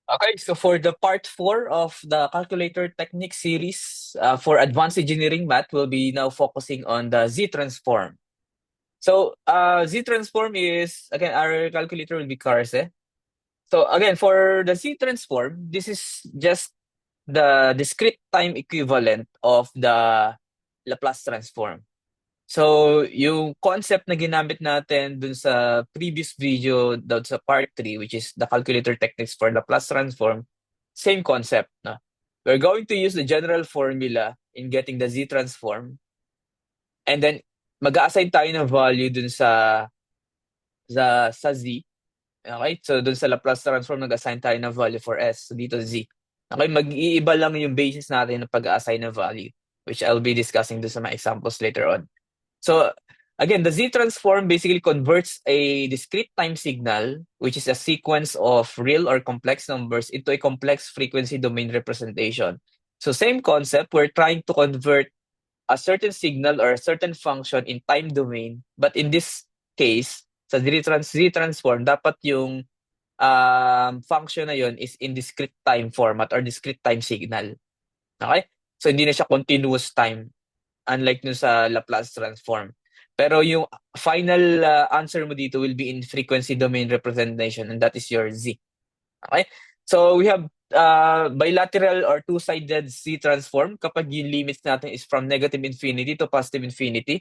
Okay, so for the part 4 of the calculator technique series for advanced engineering math, we'll be now focusing on the Z-transform. So Z-transform is, again, our calculator will be cars. So again, for the Z-transform, this is just the discrete time equivalent of the Laplace transform. So yung concept na ginamit natin dun sa previous video, dun sa part 3, which is the calculator techniques for Laplace transform, same concept. No? We're going to use the general formula in getting the Z transform, and then mag-a-assign tayo ng value dun sa Z. Okay? So dun sa Laplace transform, nag-assign tayo ng value for S. So dito Z. Okay? Mag-iiba lang yung basis natin ng pag-a-assign ng value, which I'll be discussing dun sa mga examples later on. So again, the Z transform basically converts a discrete time signal, which is a sequence of real or complex numbers, into a complex frequency domain representation. So same concept, we're trying to convert a certain signal or a certain function in time domain, but in this case, sa Z transform, dapat yung function na yun is in discrete time format or discrete time signal. Okay? So hindi na siya continuous time, unlike nun sa Laplace transform. Pero yung final answer mo dito will be in frequency domain representation, and that is your Z. Okay? So we have bilateral or two-sided Z transform kapag yung limits natin is from negative infinity to positive infinity.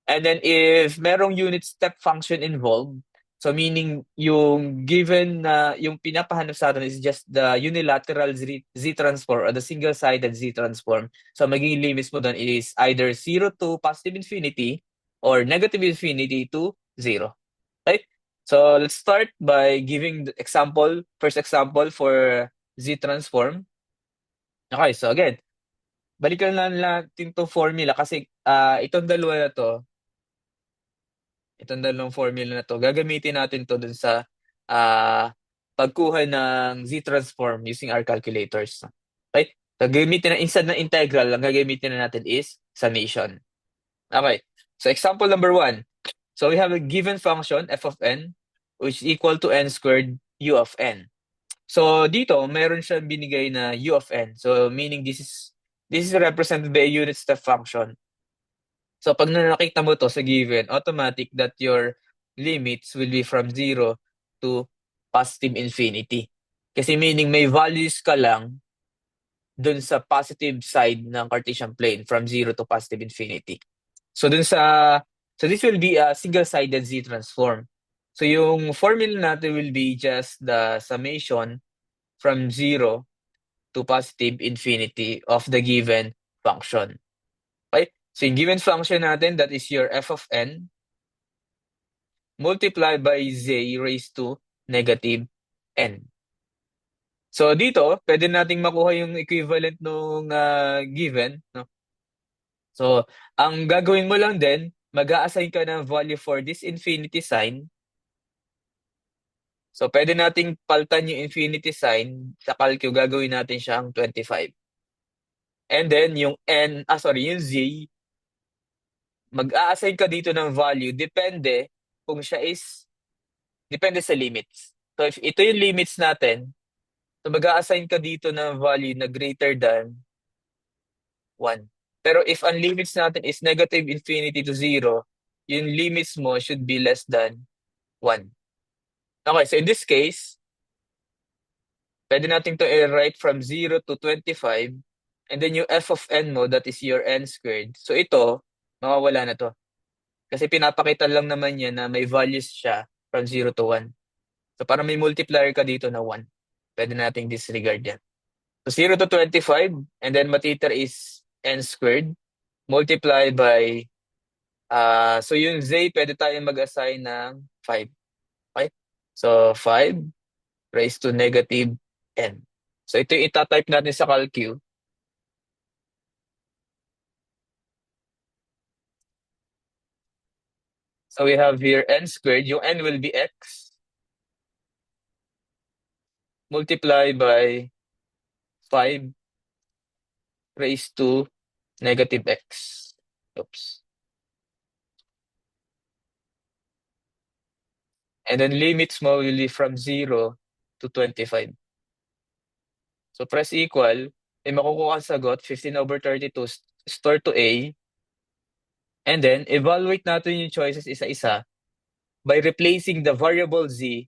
And then if merong unit step function involved, so meaning yung given na yung pinapahanap sa atin is just the unilateral Z transform or the single-sided Z transform. So magiging limits mo doon is either 0 to positive infinity or negative infinity to 0. Right? So let's start by giving the first example for Z transform. Okay, so again, balikan lang natin itong formula kasi itong dalawa na to, itong dalawang formula na to, gagamitin natin to dun sa pagkuha ng Z-transform using our calculators. Right? Gagamitin na, instead ng integral, ang gagamitin na natin is summation. Okay. So example number 1. So we have a given function, f of n, which is equal to n squared u of n. So dito, meron siyang binigay na u of n. So meaning this is represented by a unit step function. So pag nakita mo to sa given, automatic that your limits will be from 0 to positive infinity. Kasi meaning may values ka lang dun sa positive side ng Cartesian plane from 0 to positive infinity. So this will be a single-sided Z transform. So yung formula natin will be just the summation from 0 to positive infinity of the given function. Okay? So yung given function natin, that is your f of n multiplied by z raised to negative n. So dito, pwede nating makuha yung equivalent nung given. No? So ang gagawin mo lang din, mag-a-assign ka ng value for this infinity sign. So pwede nating palitan yung infinity sign. Sa calcu, gagawin natin siyang 25. And then yung yung z, mag-a-assign ka dito ng value. Depende sa limits. So if ito yung limits natin, so mag-a-assign ka dito ng value na greater than 1. Pero if ang limits natin is negative infinity to 0, yung limits mo should be less than 1. Okay, so in this case, pwede natin to i-write from 0 to 25, and then yung f of n mo, that is your n squared. So ito, mawawala na to. Kasi pinapakita lang naman yan na may values siya from 0 to 1. So para may multiplier ka dito na 1, pwede nating disregard yan. So 0 to 25, and then matiter is n squared multiplied by, so yung z, pwede tayong mag-assign ng 5. Okay? So 5 raised to negative n. So ito yung itatype natin sa calcu. So we have here n squared. Yung n will be x multiplied by 5 raised to negative x. Oops. And then limits mo will be from 0 to 25. So press equal, makukuha ang sagot, 15/32, store to A, and then evaluate natin yung choices isa-isa by replacing the variable z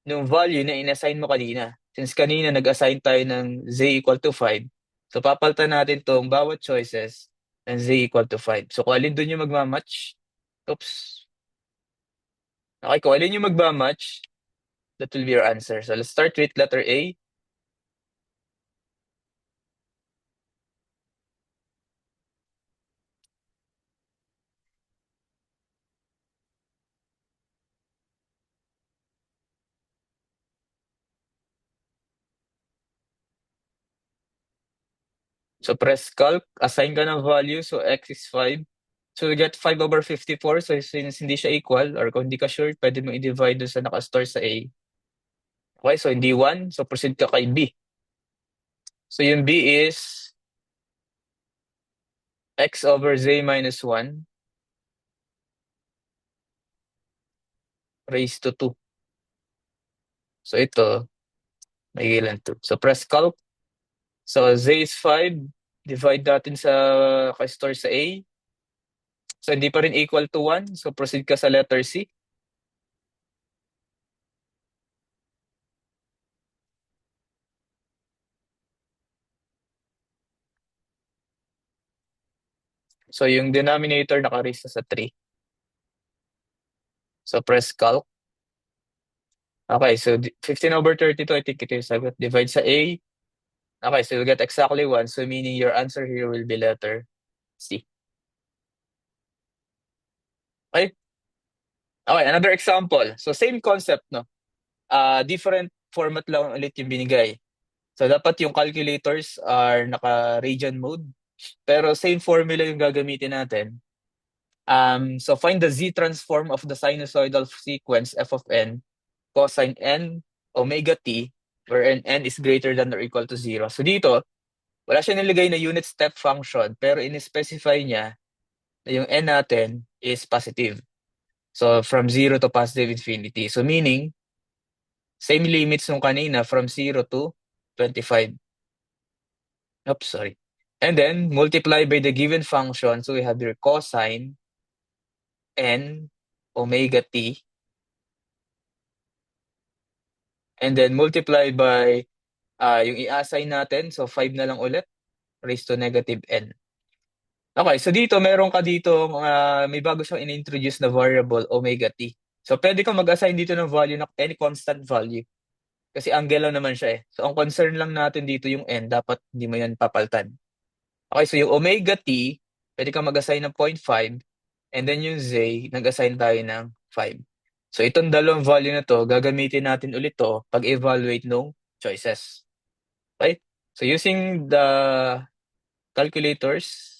nung value na inassign mo kanina. Since kanina nag-assign tayo ng z equal to 5, so papalitan natin tong bawat choices ng z equal to 5. So kung alin dun yung magmamatch, oops. Okay, kung alin yung magmamatch, that will be your answer. So let's start with letter A. So press calc, assign ka ng value, so x is 5. So we get 5/54. So since hindi siya equal, or kung hindi ka sure, pwede mo i-divide dun sa nakastore sa A. Okay, so hindi 1. So proceed ka kay B. So yung B is x over z minus 1 raised to 2. So ito, may ilan 2. So press calc. So z is 5. Divide natin sa nakastore sa A. So hindi pa rin equal to 1. So proceed ka sa letter C. So yung denominator naka-raise na sa 3. So press calc. Okay, so 15/32, I think ito yung sagot. Divide sa A. Okay, so you'll get exactly 1. So meaning your answer here will be letter C. Okay? Okay, another example. So same concept, no? Different format lang ulit yung binigay. So dapat yung calculators are naka-radian mode. Pero same formula yung gagamitin natin. So find the z transform of the sinusoidal sequence f of n cosine n omega t wherein n is greater than or equal to 0. So dito, wala siya nilagay na unit step function pero in-specify niya na yung n natin is positive. So from 0 to positive infinity. So meaning, same limits nung kanina from 0 to 25. Oops, sorry. And then, multiply by the given function. So we have your cosine n omega t. And then, multiply by yung i-assign natin. So 5 na lang ulit. Raised to negative n. Okay, so dito, meron ka dito, may bago siyang in-introduce na variable omega t. So pwede kang mag-assign dito ng value na any constant value. Kasi angle lang naman siya eh. So ang concern lang natin dito yung n, dapat hindi mo yan papaltan. Okay, so yung omega t, pwede kang mag-assign ng 0.5, and then yung z, nag-assign tayo ng 5. So itong dalawang value na to, gagamitin natin ulit to pag-evaluate ng choices. Okay? So using the calculators,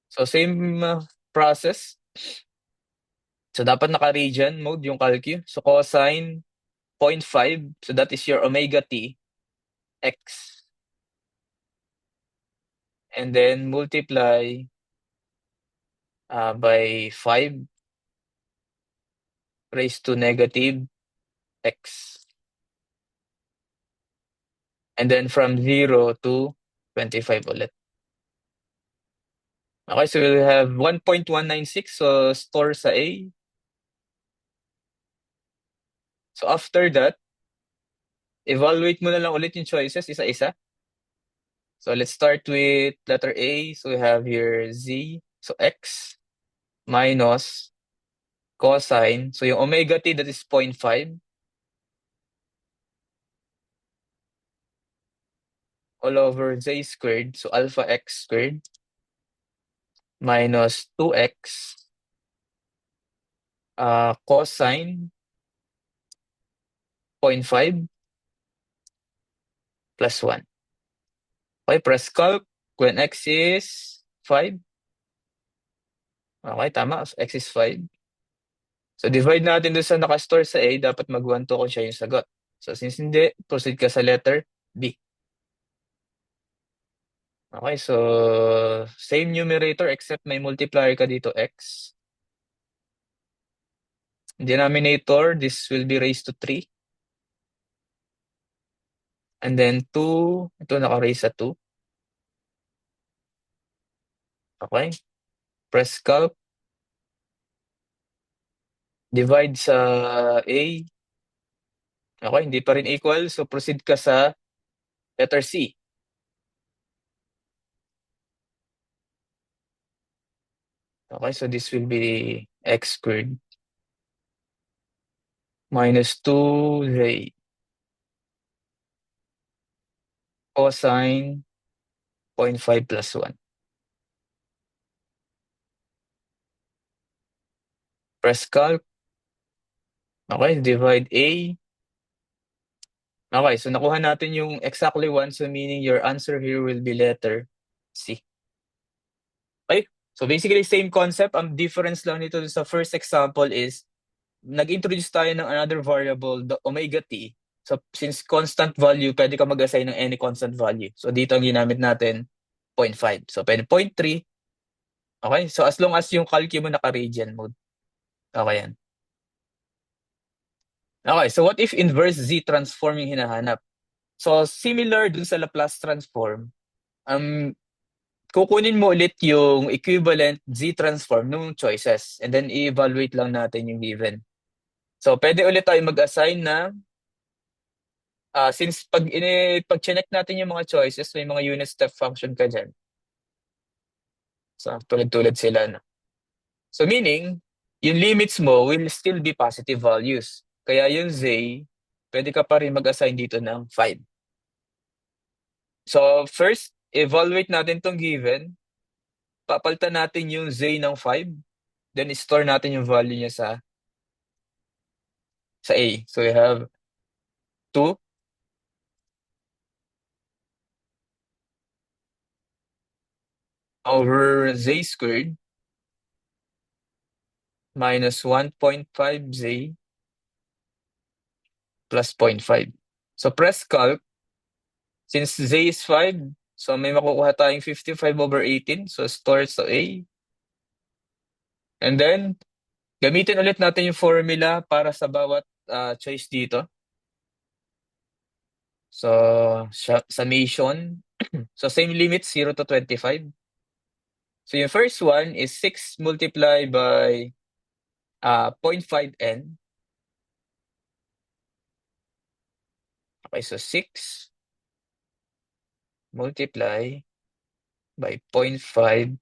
so same process. So dapat naka-radian mode yung calcu. So cosine 0.5, so that is your omega t, x. And then multiply by 5 raised to negative x. And then from 0 to 25 ulit. Okay, so we'll have 1.196, so store sa A. So after that, evaluate mo na lang ulit yung choices isa-isa. So let's start with letter A. So we have here z, so x minus cosine. So yung omega t, that is 0.5 all over z squared. So alpha x squared minus 2x cosine 0.5 plus 1. Okay, press calc when x is 5. Okay, tama. X is 5. So divide natin doon sa nakastore sa A, dapat mag 1 to kung siya yung sagot. So since hindi, proceed ka sa letter B. Okay, so same numerator except may multiplier ka dito, x. Denominator, this will be raised to 3. And then 2, ito naka-raise sa 2. Okay. Press calc. Divide sa A. Okay, hindi pa rin equal. So proceed ka sa letter C. Okay, so this will be x squared minus 2z cosine 0.5 plus 1. Press calc. Okay, divide A. Okay, so nakuha natin yung exactly 1. So meaning your answer here will be letter C. Okay, so basically same concept. Ang difference lang nito sa first example is nag-introduce tayo ng another variable, the omega t. So since constant value, pwede ka mag-assign ng any constant value. So dito ang ginamit natin, 0.5. So pwede 0.3. Okay, so as long as yung calculus mo naka-radian mode. Okay yan. Okay, so what if inverse z transform yung hinahanap? So similar dun sa Laplace transform, kukunin mo ulit yung equivalent z transform ng choices and then i-evaluate lang natin yung given. So pwede ulit tayo mag-assign na since pag check natin yung mga choices, may mga unit step function ka dyan. So tulad-tulad sila na. So meaning, yung limits mo will still be positive values. Kaya yung z, pwede ka pa rin mag-assign dito ng 5. So first, evaluate natin tong given. Papalitan natin yung z ng 5. Then store natin yung value niya sa A. So we have 2 over z squared minus 1.5z plus 0.5. So press calc. Since z is 5, so may makukuha tayong 55 over 18. So store sa A. And then, gamitin ulit natin yung formula para sa bawat choice dito. So, summation. So same limit, 0 to 25. So yung first one is 6 multiplied by 0.5n. Okay, so 6 multiply by 0.5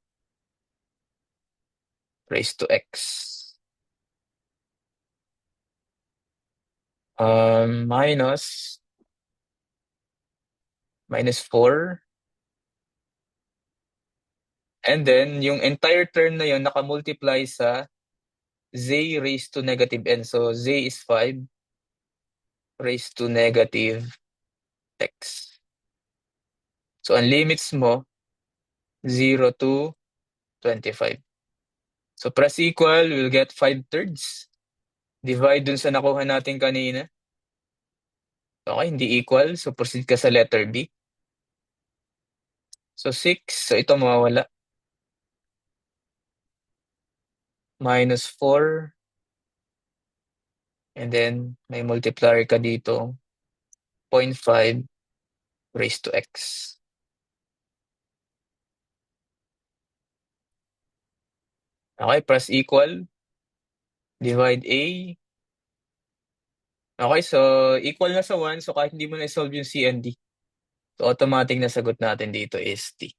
raised to x. Minus 4. And then, yung entire term na yun, naka-multiply sa z raised to negative n. So, z is 5 raised to negative x. So, ang limits mo, 0 to 25. So, press equal, we'll get 5/3. Divide dun sa nakuha natin kanina. Okay, hindi equal. So, proceed ka sa letter B. So, 6. So, ito mawawala. Minus 4. And then, may multiplier ka dito. 0.5 raised to x. Okay, press equal. Divide A. Okay, so equal na sa 1. So kahit hindi mo na-solve yung C and D. So automatic na sagot natin dito is T.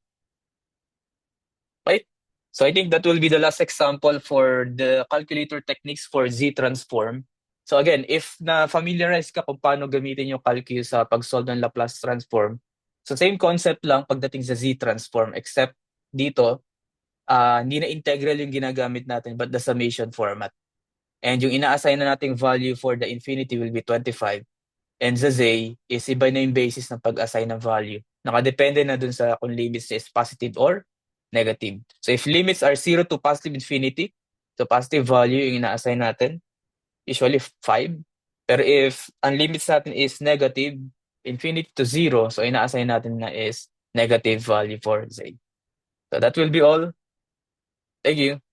Okay? So I think that will be the last example for the calculator techniques for Z transform. So again, if na-familiarize ka kung paano gamitin yung calculus sa pag-solve ng Laplace transform, so same concept lang pagdating sa Z transform except dito, hindi na integral yung ginagamit natin but the summation format. And yung ina-assign na nating value for the infinity will be 25. And sa z is iba na yung basis ng pag-assign ng value. Nakadepende na dun sa kung limits is positive or negative. So if limits are 0 to positive infinity, so positive value yung ina-assign natin, usually 5. Pero if ang limits natin is negative, infinity to 0, so ina-assign natin na is negative value for z. So that will be all. Thank you.